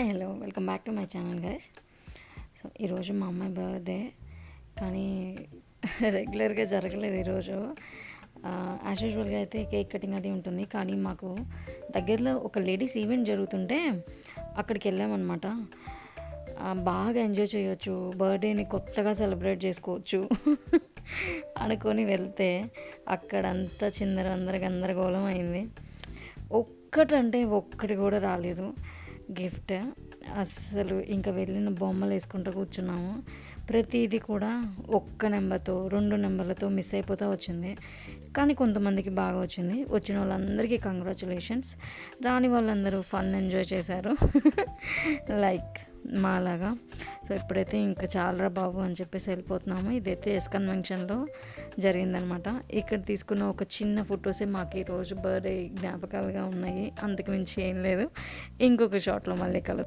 Hello, welcome back to my channel guys. So ఈరోజు మా అమ్మాయి బర్త్డే, కానీ రెగ్యులర్గా జరగలేదు ఈరోజు. యాజ్ యూజువల్గా అయితే కేక్ కటింగ్ అది ఉంటుంది, కానీ మాకు దగ్గరలో ఒక లేడీస్ ఈవెంట్ జరుగుతుంటే అక్కడికి వెళ్ళామన్నమాట. బాగా ఎంజాయ్ చేయొచ్చు, బర్త్డేని కొత్తగా సెలబ్రేట్ చేసుకోవచ్చు అనుకొని వెళ్తే అక్కడంతా చిందర గందరగోళం అయింది. ఒక్కటంటే ఒక్కటి కూడా రాలేదు గిఫ్ట్. అస్సలు ఇంకా వెళ్ళిన బొమ్మలు వేసుకుంటూ కూర్చున్నాము. ప్రతిదీ కూడా ఒక్క నెంబర్తో 2 నెంబర్లతో మిస్ అయిపోతూ వచ్చింది. కానీ కొంతమందికి బాగా వచ్చింది. వచ్చిన వాళ్ళందరికీ కంగ్రాచులేషన్స్. రాని వాళ్ళందరూ ఫన్ ఎంజాయ్ చేశారు లైక్ మాలాగా. సో ఇప్పుడైతే ఇంకా చాలరా బాబు అని చెప్పేసి వెళ్ళిపోతున్నాము. ఇదైతే ఎస్ కన్వెన్షన్లో జరిగిందనమాట. ఇక్కడ తీసుకున్న ఒక చిన్న ఫొటోసే మాకు ఈరోజు బర్త్డే జ్ఞాపకాలుగా ఉన్నాయి, అంతకు మించి ఏం లేదు. ఇంకొక షాట్లో మళ్ళీ కలుద్దాం.